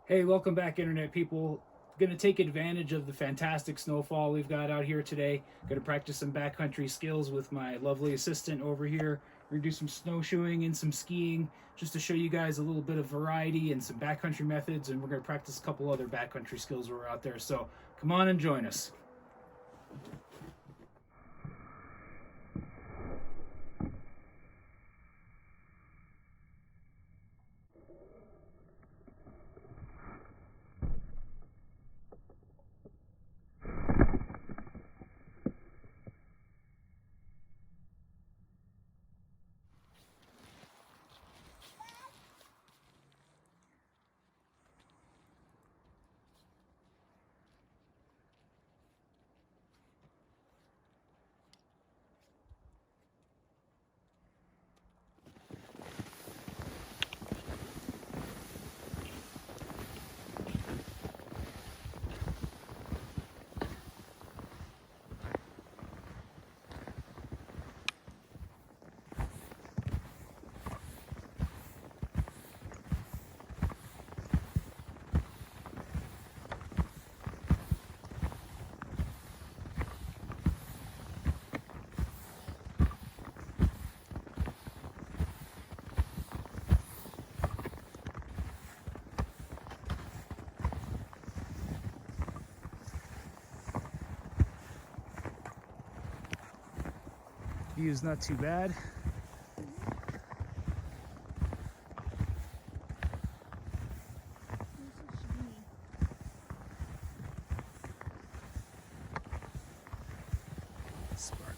Hey, welcome back, Internet people. Going to take advantage of the fantastic snowfall we've got out here today. Going to practice some backcountry skills with my lovely assistant over here. We're going to do some snowshoeing and some skiing just to show you guys a little bit of variety and some backcountry methods. And we're going to practice a couple other backcountry skills while we're out there. So come on and join us. View's not too bad. Sparkly.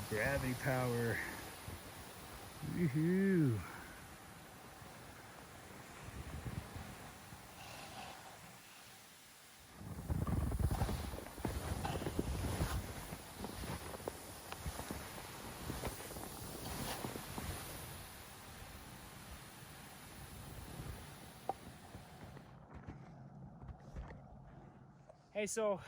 The gravity power. Woohoo! Hey, so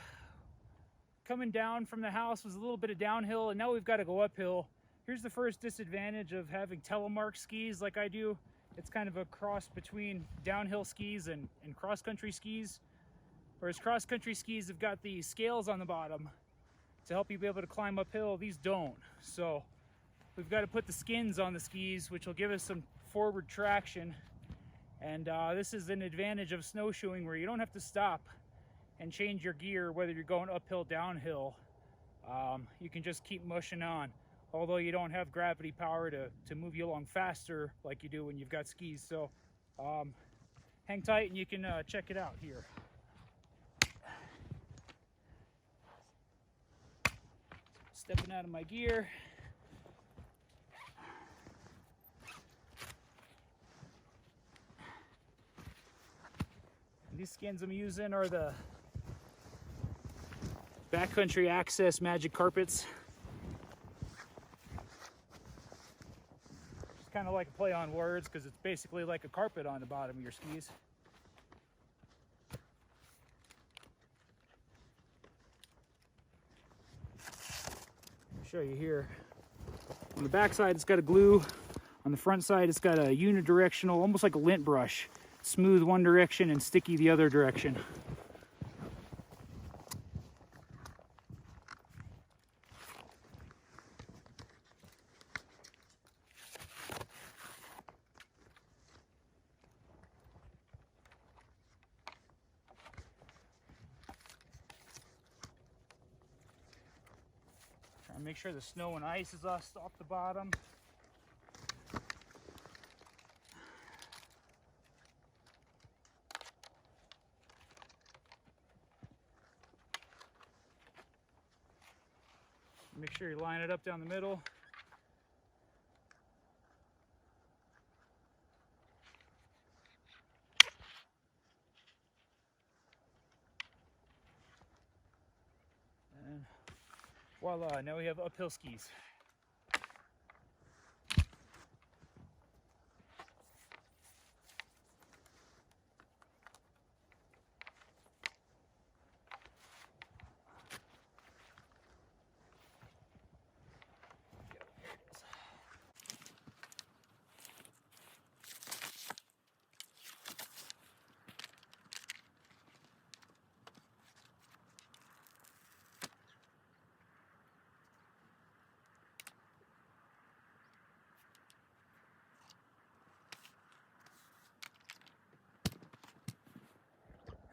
coming down from the house was a little bit of downhill, and now we've got to go uphill. Here's the first disadvantage of having telemark skis like I do. It's kind of a cross between downhill skis and cross-country skis. Whereas cross-country skis have got the scales on the bottom to help you be able to climb uphill. These don't. So we've got to put the skins on the skis, which will give us some forward traction. And this is an advantage of snowshoeing, where you don't have to stop and change your gear whether you're going uphill, downhill. You can just keep mushing on, although you don't have gravity power to move you along faster like you do when you've got skis. So hang tight and you can check it out here. Stepping out of my gear. And these skins I'm using are the Backcountry Access Magic Carpets. It's kind of like a play on words because it's basically like a carpet on the bottom of your skis. I'll show you here. On the back side, it's got a glue. On the front side, it's got a unidirectional, almost like a lint brush. Smooth one direction and sticky the other direction. Try and make sure the snow and ice is off the bottom. Make sure you line it up down the middle. And voila, now we have uphill skis.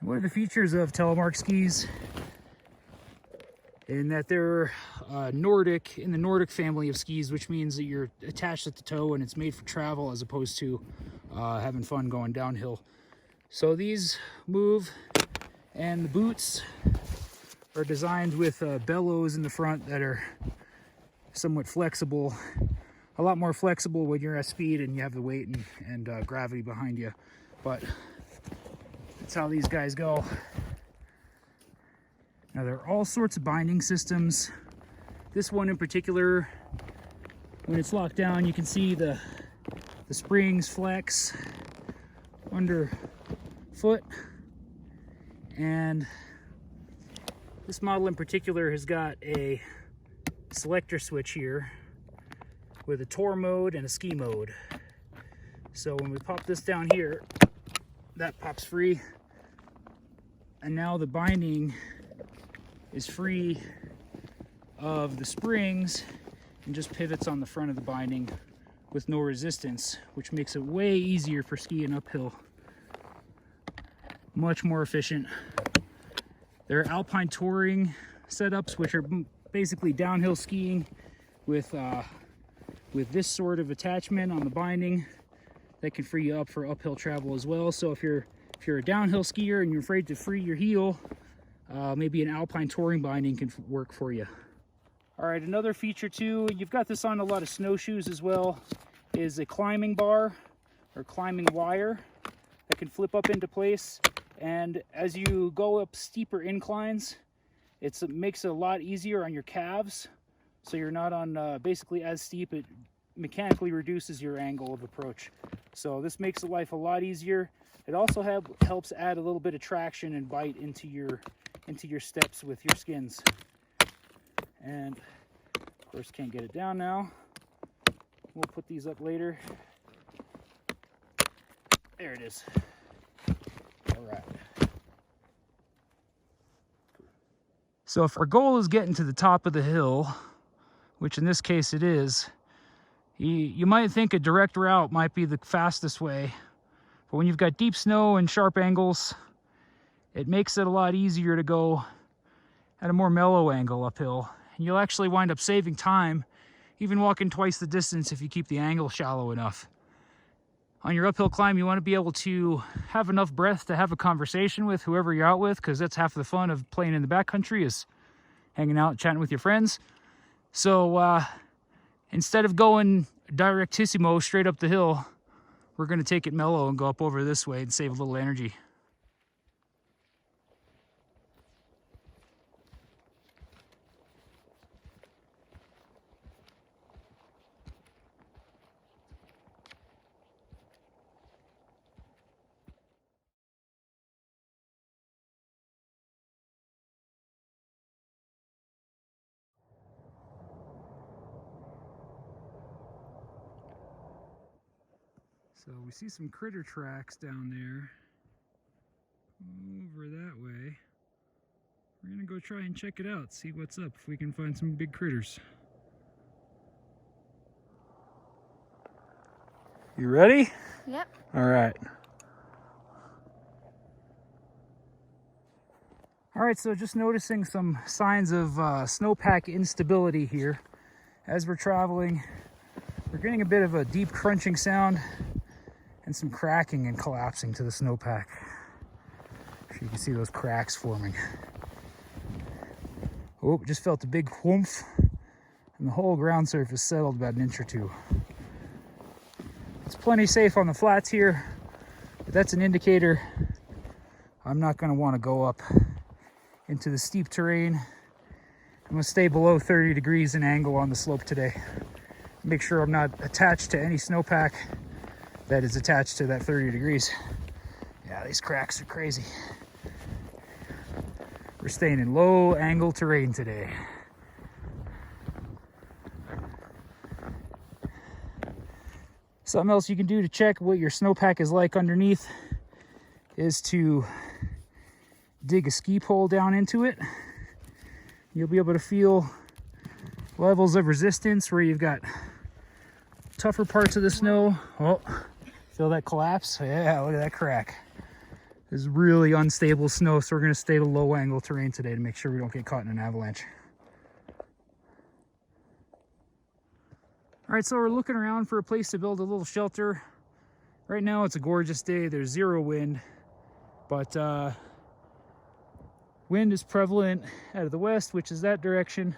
One of the features of telemark skis in that they're Nordic, in the Nordic family of skis, which means that you're attached at the toe and it's made for travel as opposed to having fun going downhill. So these move, and the boots are designed with bellows in the front that are somewhat flexible, a lot more flexible when you're at speed and you have the weight and gravity behind you. But that's how these guys go. Now there are all sorts of binding systems. This one in particular, when it's locked down, you can see the springs flex underfoot. And this model in particular has got a selector switch here with a tour mode and a ski mode. So when we pop this down here, that pops free. And now the binding is free of the springs and just pivots on the front of the binding with no resistance, which makes it way easier for skiing uphill. Much more efficient. There are alpine touring setups, which are basically downhill skiing with this sort of attachment on the binding that can free you up for uphill travel as well. So if you're a downhill skier and you're afraid to free your heel, maybe an alpine touring binding can work for you. All right, another feature too, you've got this on a lot of snowshoes as well, is a climbing bar or climbing wire that can flip up into place. And as you go up steeper inclines, it makes it a lot easier on your calves. So you're not on basically as steep, it mechanically reduces your angle of approach. So this makes the life a lot easier. It also helps add a little bit of traction and bite into your steps with your skins. And of course can't get it down now. We'll put these up later. There it is. All right. So if our goal is getting to the top of the hill, which in this case it is, you might think a direct route might be the fastest way. But when you've got deep snow and sharp angles, it makes it a lot easier to go at a more mellow angle uphill. And you'll actually wind up saving time, even walking twice the distance if you keep the angle shallow enough. On your uphill climb, you want to be able to have enough breath to have a conversation with whoever you're out with, because that's half the fun of playing in the backcountry, is hanging out, chatting with your friends. So instead of going directissimo straight up the hill, we're going to take it mellow and go up over this way and save a little energy. So we see some critter tracks down there over that way. We're gonna go try and check it out, see what's up, if we can find some big critters. You ready? Yep. All right. All right, so just noticing some signs of snowpack instability here. As we're traveling, we're getting a bit of a deep crunching sound and some cracking and collapsing to the snowpack. You can see those cracks forming. Oh, just felt a big whoomph. and the whole ground surface settled about an inch or two. It's plenty safe on the flats here, but that's an indicator I'm not going to want to go up into the steep terrain. I'm going to stay below 30 degrees in angle on the slope today. Make sure I'm not attached to any snowpack that is attached to that 30 degrees. Yeah, these cracks are crazy. We're staying in low angle terrain today. Something else you can do to check what your snowpack is like underneath is to dig a ski pole down into it. You'll be able to feel levels of resistance where you've got tougher parts of the snow. Oh, feel that collapse? Yeah, look at that crack. This is really unstable snow, so we're going to stay to low angle terrain today to make sure we don't get caught in an avalanche. All right, so we're looking around for a place to build a little shelter. Right now it's a gorgeous day. There's zero wind, but wind is prevalent out of the west, which is that direction,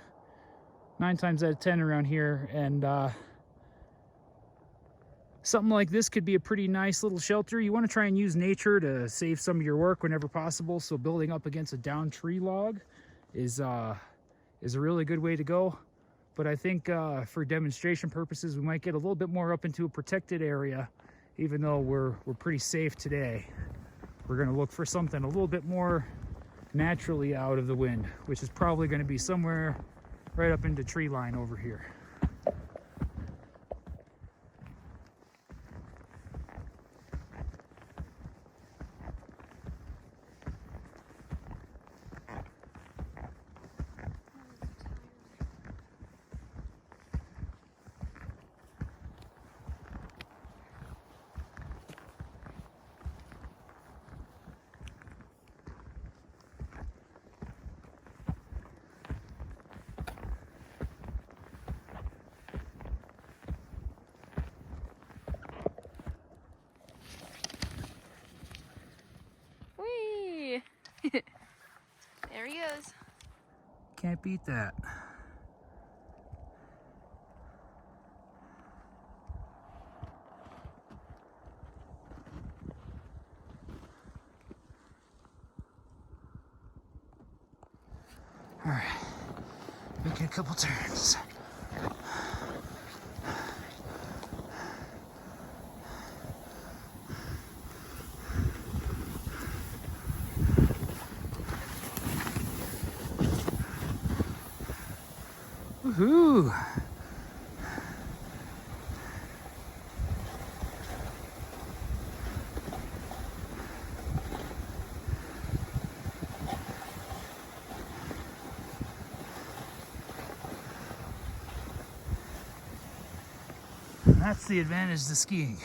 9 times out of 10 around here. And something like this could be a pretty nice little shelter. You want to try and use nature to save some of your work whenever possible. So building up against a down tree log is a really good way to go. But I think for demonstration purposes, we might get a little bit more up into a protected area, even though we're pretty safe today. We're going to look for something a little bit more naturally out of the wind, which is probably going to be somewhere right up into tree line over here. There he goes. Can't beat that. All right, making a couple turns. Woohoo! That's the advantage to skiing.